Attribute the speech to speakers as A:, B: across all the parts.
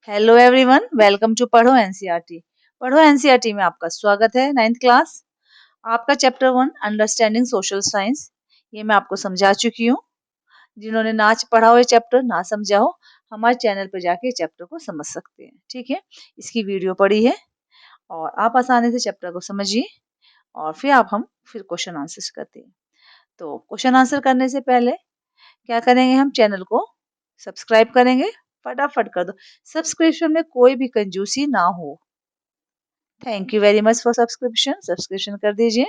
A: Hello everyone, welcome to पढ़ो NCERT. पढ़ो NCERT में आपका स्वागत है। नाइन्थ क्लास आपका चैप्टर 1 अंडरस्टैंडिंग सोशल साइंस, ये मैं आपको समझा चुकी हूँ। जिन्होंने ना पढ़ा हो ये चैप्टर, ना समझा हो, हमारे चैनल पर जाके चैप्टर को समझ सकते हैं। ठीक है, इसकी वीडियो पड़ी है और आप आसानी से चैप्टर को समझिए और फिर क्वेश्चन आंसर करते हैं। तो क्वेश्चन आंसर करने से पहले क्या करेंगे, हम चैनल को सब्सक्राइब करेंगे। फटाफट कर दो, सब्सक्रिप्शन में कोई भी कंजूसी ना हो। Thank you very much for subscription कर दीजिए।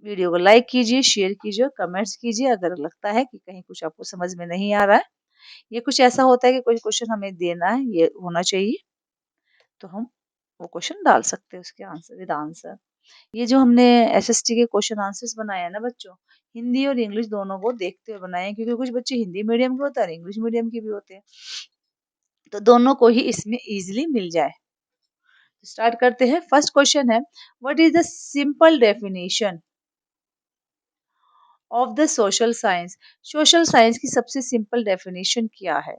A: वीडियो को लाइक कीजिए, शेयर कीजिए, कमेंट्स कीजिए अगर लगता है कि कहीं कुछ आपको समझ में नहीं आ रहा है। ये कुछ ऐसा होता है कि कोई क्वेश्चन हमें देना है, ये होना चाहिए, तो हम वो क्वेश्चन डाल सकते हैं उसके आंसर विद आंसर। ये जो हमने एसएसटी के क्वेश्चन आंसर्स बनाए हैं ना बच्चों, हिंदी और इंग्लिश दोनों को देखते हुए बनाए हैं, क्योंकि कुछ बच्चे हिंदी मीडियम के होते हैं और इंग्लिश मीडियम के भी होते हैं, तो दोनों को ही इसमें इजीली मिल जाए। स्टार्ट करते हैं। फर्स्ट क्वेश्चन है, what is the simple definition of the social science. Social science की सबसे सिंपल डेफिनेशन क्या है?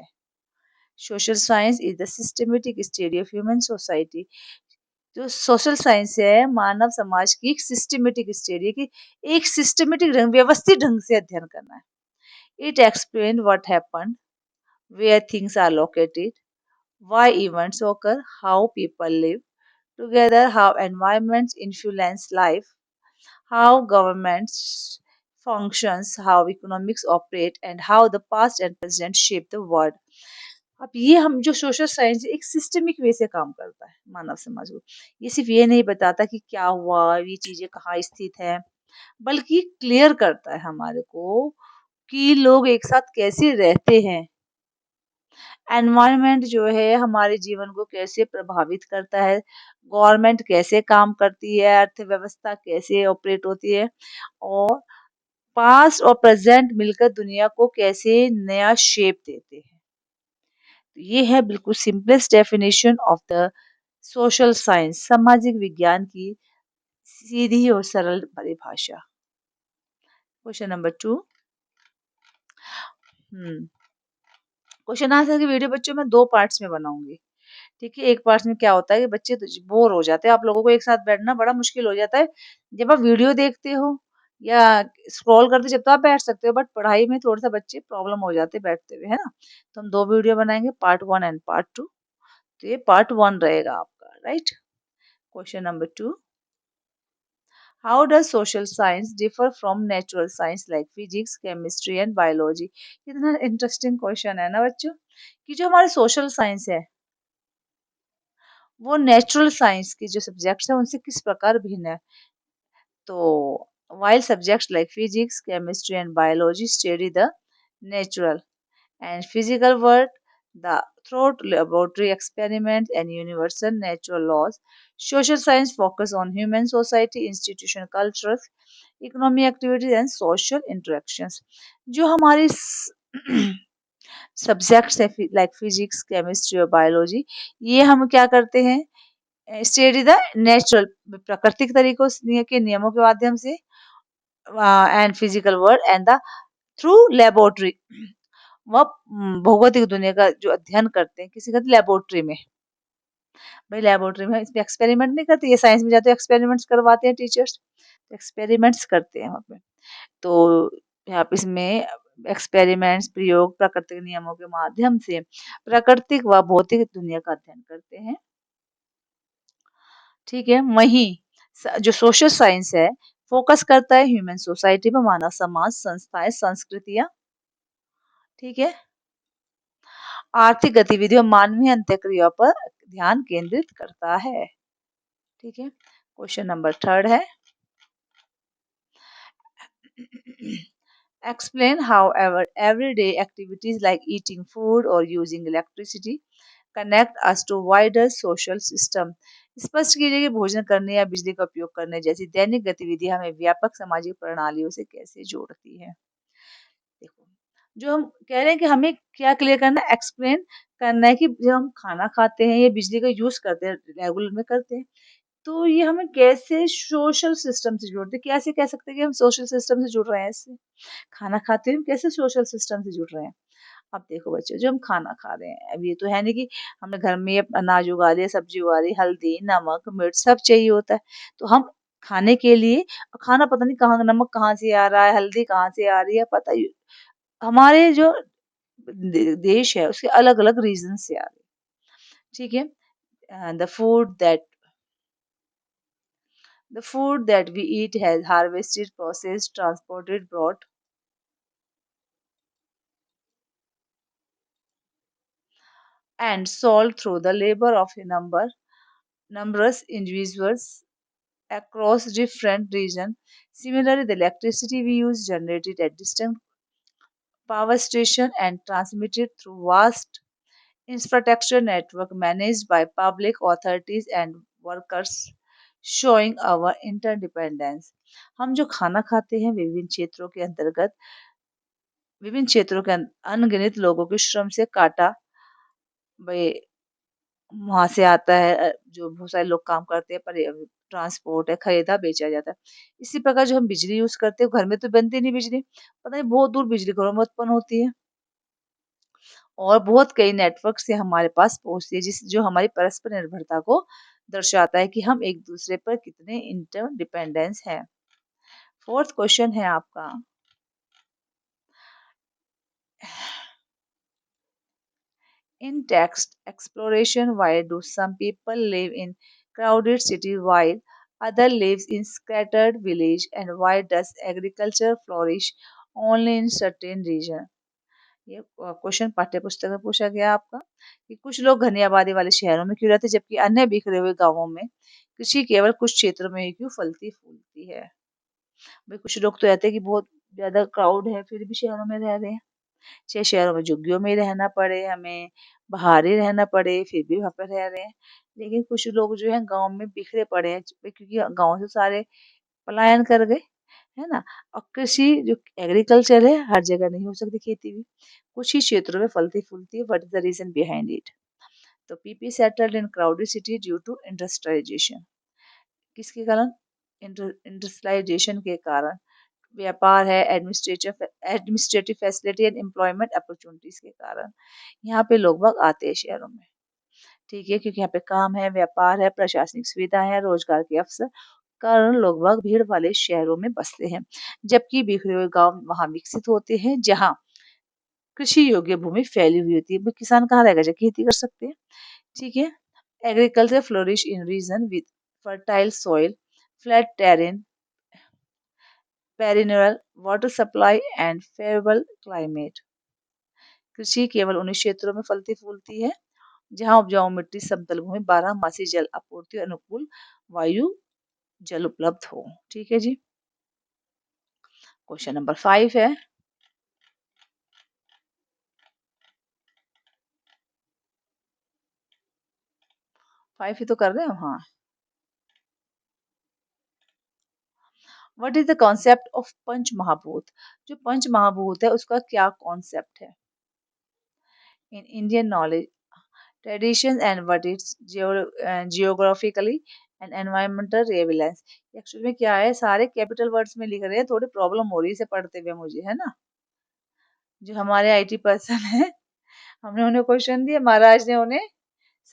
A: Social science is the systematic study of human society. जो सोशल साइंस है, मानव समाज की एक सिस्टमेटिक स्टडी है, कि एक सिस्टमेटिक ढंग, व्यवस्थित ढंग से अध्ययन करना है। It explain what happened, where things are located, why events occur, how people live together, how environments influence life, how governments functions, how economics operate, and how the past and present shape the world. अब ये हम जो social science एक systemic वे से काम करता है मानव समाज को। ये सिर्फ ये नहीं बताता कि क्या हुआ, ये चीजें कहाँ स्थित है, बल्कि क्लियर करता है हमारे को कि लोग एक साथ कैसे रहते हैं, एनवायरनमेंट जो है हमारे जीवन को कैसे प्रभावित करता है, गवर्नमेंट कैसे काम करती है, अर्थव्यवस्था कैसे ऑपरेट होती है, और पास्ट और प्रेजेंट मिलकर दुनिया को कैसे नया शेप देते हैं। तो ये है बिल्कुल simplest definition of the social science, सामाजिक विज्ञान की सीधी और सरल परिभाषा। Question number 2। क्वेश्चन आंसर की वीडियो बच्चों मैं 2 पार्ट्स में बनाऊंगी। ठीक है, एक पार्ट में क्या होता है कि बच्चे तो बोर हो जाते हैं, आप लोगों को एक साथ बैठना बड़ा मुश्किल हो जाता है। जब आप वीडियो देखते हो या स्क्रॉल करते जब तो आप बैठ सकते हो, बट पढ़ाई में थोड़ा सा बच्चे प्रॉब्लम हो जाते हैं बैठते हुए, है ना। तो हम 2 वीडियो बनाएंगे, पार्ट 1 एंड पार्ट 2। तो ये पार्ट 1 रहेगा आपका, right. Question number 2, how does social science differ from natural science like physics, chemistry and biology. कितना इंटरेस्टिंग क्वेश्चन है ना बच्चों, कि जो हमारे सोशल साइंस है वो नेचुरल साइंस के जो सब्जेक्ट्स हैं उनसे किस प्रकार भिन्न है। तो while subjects like physics, chemistry and biology study the natural and physical world, the through laboratory experiments and universal natural laws, social science focus on human society, institutional cultures, economic activities and social interactions। जो हमारी subjects है like physics, chemistry और biology, ये हम क्या करते हैं, study the natural, प्राकृतिक तरीकों के नियमों के माध्यम से, and physical world and the through laboratory, वह भौगोलिक दुनिया का जो अध्ययन करते हैं किसी कहते लेबोरेटरी में। भाई लेबोरेटरी में इसमें एक्सपेरिमेंट नहीं करते, ये साइंस में जाते हैं एक्सपेरिमेंट्स करवाते हैं टीचर्स, एक्सपेरिमेंट्स करते हैं वहाँ पे। तो यहाँ पे इसमें एक्सपेरिमेंट्स, प्रयोग प्राकृतिक नियमों के माध्यम से प्राकृतिक व भौतिक दुनिया का अध्ययन करते हैं। ठीक है, वहीं जो सोशल साइंस है फोकस करता है ह्यूमन सोसाइटी पर, मानव समाज, संस्थाएं, संस्कृतियां। ठीक है, आर्थिक गतिविधियों, मानवीय अंत्यक्रिया पर ध्यान केंद्रित करता है। ठीक है, क्वेश्चन नंबर 3 है, explain however everyday activities like eating food or using electricity connect us to wider social system। स्पष्ट कीजिए कि भोजन करने या बिजली का उपयोग करने जैसी दैनिक गतिविधियां हमें व्यापक सामाजिक प्रणालियों से कैसे जोड़ती है। देखो, जो हम कह रहे हैं कि हमें क्या क्लियर करना है, एक्सप्लेन करना है कि जब हम खाना खाते हैं या बिजली का यूज करते हैं, रेगुलर में करते हैं, तो ये हमें कैसे सोशल सिस्टम से जोड़ते हैं, कैसे कह सकते हैं कि हम सोशल सिस्टम से जुड़ रहे हैं इससे। खाना खाते हुए हम कैसे सोशल सिस्टम से जुड़ रहे हैं। अब देखो बच्चों, जो हम खाना खा रहे हैं, अब ये तो है नहीं कि हमने घर में ये अनाज उगा लिया, सब्जी उगा ली, हल्दी, नमक, मिर्च सब चाहिए होता है। तो हम खाने के लिए खाना पता नहीं कहाँ नमक कहाँ से आ रहा है, हल्दी कहाँ से आ रही है, पता ही हमारे जो देश है उसके अलग-अलग रीज़न से आ रही है। ठीक है? The food that we eat has harvested, processed, transported, brought and sold through the labor of a numerous individuals across different regions. Similarly, the electricity we use generated at distant power station and transmitted through vast infrastructure network managed by public authorities and workers, showing our interdependence. हम जो खाना खाते हैं विभिन्न क्षेत्रों के अनगिनत लोगों के श्रम से काटा भाई वहां से आता है, जो बहुत सारे लोग काम करते हैं पर ट्रांसपोर्ट है, खरीदा बेचा जाता है। इसी प्रकार जो हम बिजली यूज करते हैं, घर में तो बनती नहीं बिजली, पता नहीं बहुत दूर बिजली घरों में उत्पन्न होती है और बहुत कई नेटवर्क से हमारे पास पहुंचती है, जिस जो हमारी परस्पर निर्भरता को दर्शाता है कि हम एक दूसरे पर कितने इंटरडिपेंडेंस हैं। फोर्थ क्वेश्चन है आपका, in text exploration, why do some people live in crowded cities while other lives in scattered village, and why does agriculture flourish only in certain region? ये क्वेश्चन पाठ्य पुस्तक में पूछा गया आपका कि कुछ लोग घनी आबादी वाले शहरों में क्यों रहते हैं जबकि अन्य बिखरे हुए गांवों में कृषि केवल कुछ क्षेत्रों में ही क्यों फलती फूलती है। भाई कुछ लोग तो रहते हैं कि बहुत ज्यादा क्राउड है फिर भी शहरों में रह रहे हैं, चाहे शहरों में झुग्गियों में ही रहना पड़े, हमें बाहर ही रहना पड़े, फिर भी वहाँ पे रह रहे हैं। लेकिन कुछ लोग जो है गाँव में बिखरे पड़े हैं, क्योंकि गाँव से सारे पलायन कर गए, है ना? और कृषि जो एग्रीकल्चर है हर जगह नहीं हो सकती खेती भी, कुछ ही क्षेत्रों में फलती-फूलती है। What is the reason behind it? तो people settled in crowded city due to industrialization. किसके कारण? इंडस्ट्रियलाइजेशन के कारण। व्यापार है, administrative facility and employment opportunities के कारण यहाँ पे लोग बाग आते हैं शहरों में। ठीक है, क्योंकि यहाँ पे काम है, व्यापार है, प्रशासनिक सुविधा है, रोजगार के अवसर कारण लोग बाग भीड़ वाले शहरों में बसते हैं, जबकि बिखरे हुए गांव वहां विकसित होते हैं जहाँ कृषि योग्य भूमि फैली हुई होती है। भाई किसान कहाँ रहेगा जब खेती कर सकते हैं। ठीक है, agriculture flourish in region with fertile soil, flat terrain, perennial water supply and favorable climate। कृषि केवल उन क्षेत्रों में फलती फूलती है जहां उपजाऊ मिट्टी, समतल भूमि, बारहमासी जल आपूर्ति और अनुकूल वायु जल उपलब्ध हो। ठीक है जी। क्वेश्चन नंबर 5 है, 5 ही तो कर रहे हो हाँ। What is the concept of पंच महाभूत? जो पंच महाभूत है उसका क्या कॉन्सेप्ट है in Indian knowledge traditions and what it's geographically and environmental relevance। Actually में क्या है, सारे कैपिटल वर्ड्स में लिख रहे हैं, थोड़ी प्रॉब्लम हो रही है इसे पढ़ते हुए मुझे, है ना? जो हमारे आईटी पर्सन है, हमने उन्हें क्वेश्चन दिए, महाराज ने उन्हें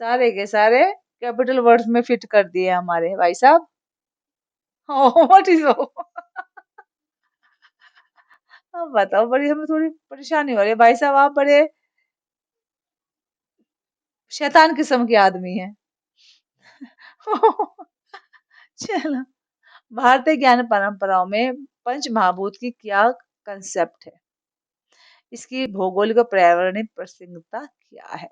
A: सारे के सारे कैपिटल वर्ड्स में फिट कर दिए हमारे भाई साहब। व्हाट इज अब बताओ, बड़ी हमें थोड़ी परेशानी हो रही है भाई साहब, आप बड़े शैतान किस्म के आदमी हैं। चलो, भारतीय ज्ञान परंपराओं में पंच महाभूत की क्या कंसेप्ट है, इसकी भौगोलिक और पर्यावरणीय प्रसंगता क्या है?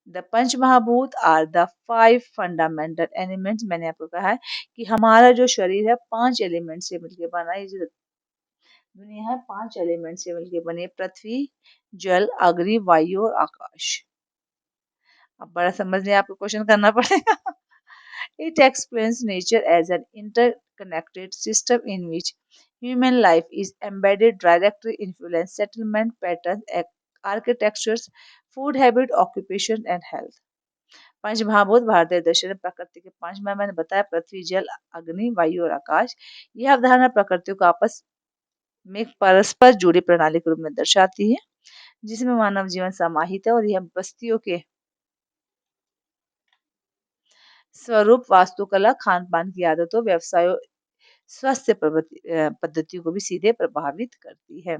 A: द पंच महाभूत आर द 5 फंडामेंटल एलिमेंट्स। मैंने आपको कहा है कि हमारा जो शरीर है 5 एलिमेंट से मिलकर बना है, ये जो दुनिया है 5 एलिमेंट से मिलकर बनी है, पृथ्वी, जल, अग्नि, वायु और आकाश। अब बड़ा समझने आपको क्वेश्चन करना पड़ेगा। It explains nature as an interconnected system in which human life is embedded, directly influence settlement patterns, architectures, food habit, occupation and health। पंच महाभूत भारतीय दर्शन में प्रकृति के 5 में मैंने बताया, पृथ्वी, जल, अग्नि, वायु और आकाश। यह अवधारणा प्रकृति को आपस में परस्पर जुड़ी प्रणाली के रूप में दर्शाती है जिसमें मानव जीवन समाहित है और यह बस्तियों के स्वरूप, वास्तुकला, खान पान की आदतों, व्यवसायों, स्वास्थ्य पद्धतियों को भी सीधे प्रभावित करती है।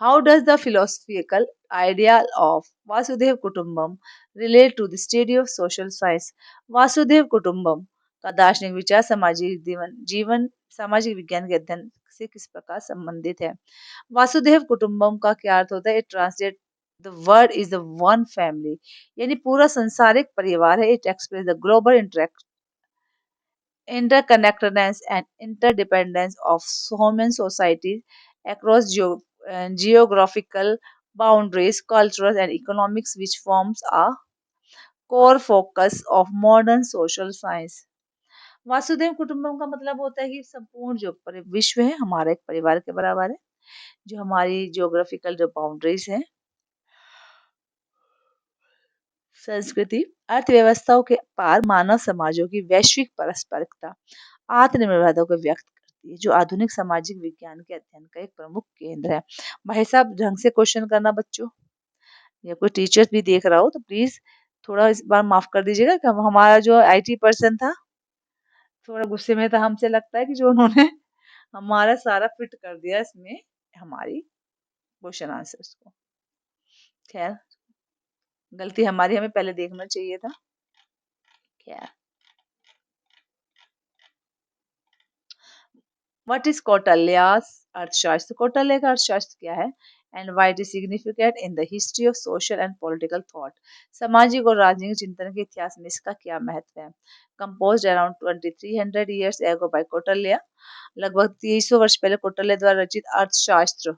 A: How does the philosophical ideal of Vasudev Kutumbam relate to the study of social science? वासुदेव कुटुंबम का दार्शनिक विचार सामाजिक जीवन सामाजिक विज्ञान के अध्ययन से किस प्रकार संबंधित है? वासुदेव कुटुंबम का क्या अर्थ होता है? It translate the word is the one family, यानी पूरा संसार एक परिवार है। It express the global interconnectedness and interdependence of human societies across geographical boundaries, cultures, and economics, which forms a core focus of modern social science. वासुदेव कुटुंबम का मतलब होता है कि संपूर्ण जो विश्व है हमारा एक परिवार के बराबर है। जो हमारी जियोग्राफिकल जो बाउंड्रीज है, संस्कृति, अर्थव्यवस्थाओं के पार मानव समाजों की वैश्विक पारस्परिकता, आत्मनिर्भरता को व्यक्त करती है, जो आधुनिक सामाजिक विज्ञान के अध्ययन का एक प्रमुख केंद्र है। भाई साहब ढंग से क्वेश्चन करना बच्चों, या कोई टीचर भी देख रहा हो तो प्लीज थोड़ा इस बार माफ कर दीजिएगा कि हमारा जो आईटी पर्सन था थोड़ा गुस्से में था हमसे, लगता है कि जो उन्होंने हमारा सारा फिट कर दिया इसमें हमारी क्वेश्चन आंसर्स को। खैर, गलती हमारी, हमें पहले देखना चाहिए था। खैर, व्हाट इज कौटिल्या's अर्थशास्त्र? कौटिल्य का अर्थशास्त्र क्या है? And why it is significant in the history of social and political thought? सामाजिक और राजनीतिक चिंतन के इतिहास में इसका क्या महत्व है? Composed around 2300 years ago by Kautilya, लगभग 2300 वर्ष पहले कौटिल्य द्वारा रचित Arthashastra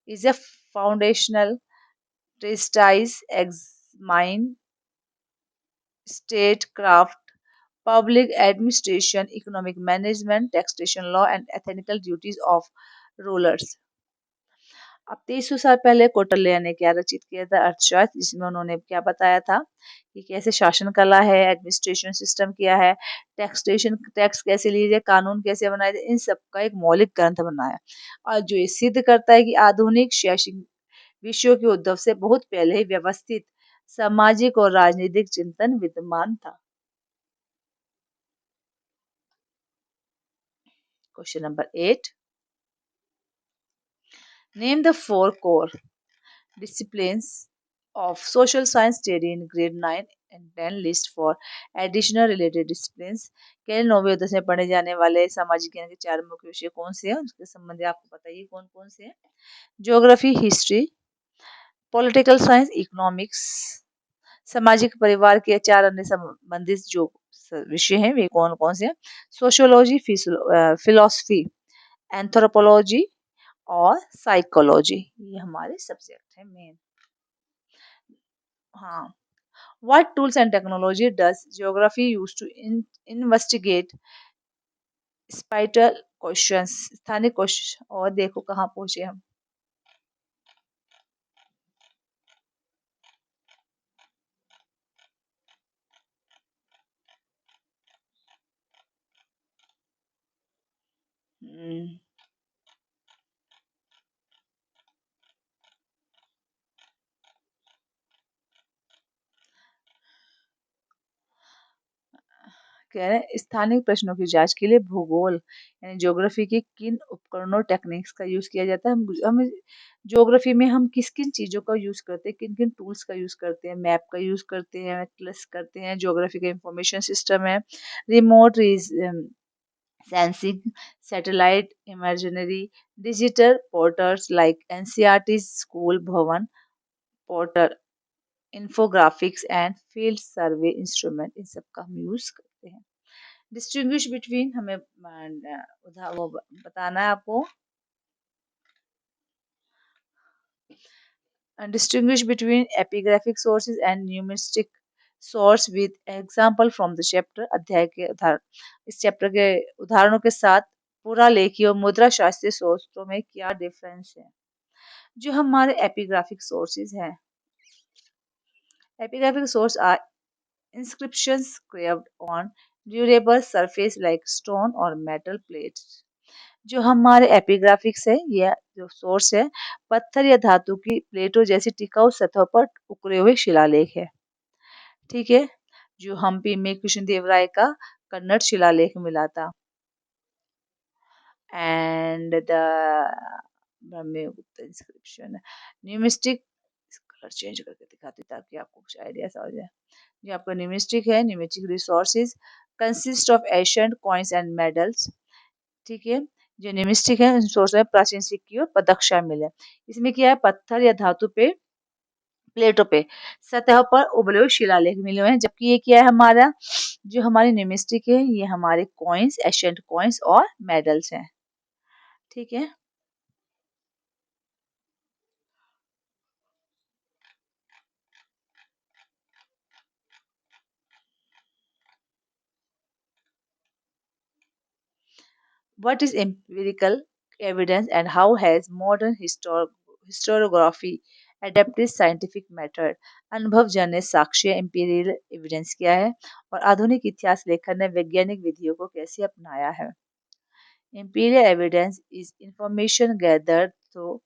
A: is a foundational treatise examine statecraft, public administration, economic management, taxation law, and ethical duties of rulers. अब 2300 साल पहले कौटिल्य ने क्या रचित किया था? अर्थशास्त्र, जिसमें उन्होंने क्या बताया था कि कैसे शासन कला है, एडमिनिस्ट्रेशन सिस्टम क्या है, टैक्सेशन टैक्स कैसे लिए जाए, कानून कैसे बनाए जाए, इन सब का एक मौलिक ग्रंथ बनाया, और जो ये सिद्ध करता है कि आधुनिक शैक्षिक विषयों के उद्भव से बहुत पहले ही व्यवस्थित सामाजिक और राजनीतिक चिंतन विद्यमान था। Question number 8, name the four core disciplines of social science study in grade 9 and 10 list for additional related disciplines। के 9वीं और 10वीं पढ़े जाने वाले सामाजिक ज्ञान के चार मुख्य विषय कौन से हैं, उसके संबंधी आपको बताइए कौन कौन से हैं? Geography, history, political science, economics. सामाजिक परिवार के चार अन्य संबंधित जो विषय हैं वे कौन कौन से हैं? सोशियोलॉजी, फिलोसफी, एंथ्रोपोलॉजी और साइकोलॉजी, ये हमारे सब्जेक्ट हैं मेन। हाँ, what tools and technology does geography use to investigate spatial questions? स्थानिक क्वेश्चन, और देखो कहाँ पहुंचे हम। हम्म, कह रहे हैं स्थानिक प्रश्नों की जांच के लिए भूगोल यानी ज्योग्राफी के किन उपकरणों टेक्निक्स का यूज किया जाता है? हम ज्योग्राफी में हम किस किन चीजों का यूज करते हैं, किन किन टूल्स का यूज करते हैं? मैप का यूज करते हैं, एटलस करते हैं, ज्योग्राफी का इंफॉर्मेशन सिस्टम है, remote sensing, satellite imagery, digital portals like NCRT school Bhavan portal, infographics and field survey instrument, इन सब का हम यूज करते हैं। डिस्टिंग्विश बिटवीन, हमें वो बताना है आपको, distinguish between epigraphic sources and numismatic source with example from the chapter। अध्याय के उदाहरण, इस चैप्टर के उदाहरणों के साथ पूरा लेखी और मुद्रा शास्त्रीय स्रोतों में क्या डिफरेंस है? जो हमारे एपिग्राफिक सोर्सेज हैं, epigraphic sources are inscriptions carved on durable surface like stone or metal plates, जो हमारे एपिग्राफिक्स है, ये जो सोर्स है, पत्थर या धातु की प्लेटों जैसी टिकाऊ सतह पर उकरे हुए शिलालेख है। ठीक है। जो हम्पी में कृष्णदेव राय का कन्नड़ शिलालेख मिला था। And the Brahmagupta inscription numismatic, colour change करके दिखाती हूँ ताकि आपको कुछ आइडिया समझ जाए। ये आपका न्यूमिस्टिक है। Numismatic resources consist of ancient coins and medals. ठीक है। जो न्यूमिस्टिक है सोर्स में प्राचीन सिक्के और पदक शामिल है। इसमें क्या है, पत्थर या धातु पे प्लेटों पे सतह पर उबले हुए शिलालेख मिले हुए हैं। जबकि ये क्या है, हमारा जो हमारी न्यूमिस्टिक है, ये हमारे कॉइन्स, एशियंट कॉइन्स और मेडल्स हैं। ठीक है। What is empirical evidence and how has modern historiography adapted scientific method? अनुभवजन्य साक्ष्य empirical evidence क्या है और आधुनिक इतिहास लेखन ने वैज्ञानिक विधियों को कैसे अपनाया है? Empirical evidence is information gathered through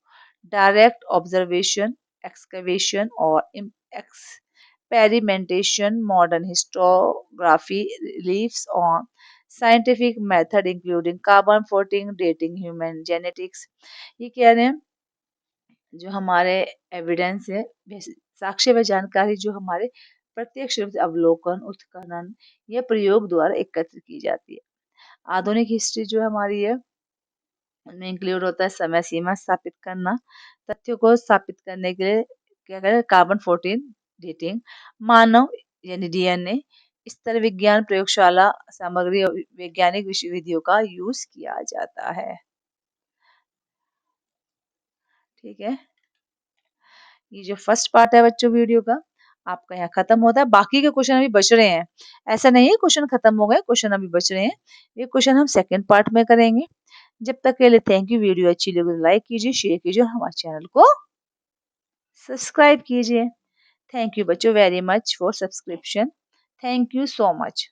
A: direct observation, excavation, or experimentation. Modern historiography relies on scientific method including carbon 14 dating, human genetics. ये कह रहे हैं जो हमारे एविडेंस है, साक्ष्य व जानकारी जो हमारे प्रत्यक्ष रूप से अवलोकन, उत्खनन या प्रयोग द्वारा एकत्र की जाती है। आधुनिक हिस्ट्री जो हमारी है उनमें इंक्लूड होता है समय सीमा स्थापित करना, तथ्यों को स्थापित करने के लिए क्या करें, कार्बन 14 डेटिंग, मानव यानी डीएनए, स्तर विज्ञान, प्रयोगशाला सामग्री और वैज्ञानिक विधियों का यूज किया जाता है। ठीक है। ये जो फर्स्ट पार्ट है बच्चों वीडियो का, आपका यहाँ खत्म होता है। बाकी के क्वेश्चन अभी बच रहे हैं। ऐसा नहीं है क्वेश्चन खत्म हो गए, क्वेश्चन अभी बच रहे हैं। ये क्वेश्चन हम सेकंड पार्ट में करेंगे। जब तक के लिए थैंक यू। वीडियो अच्छी लगी तो लाइक कीजिए, शेयर कीजिए और हमारे चैनल को सब्सक्राइब कीजिए। थैंक यू बच्चों very much for subscription. Thank you so much.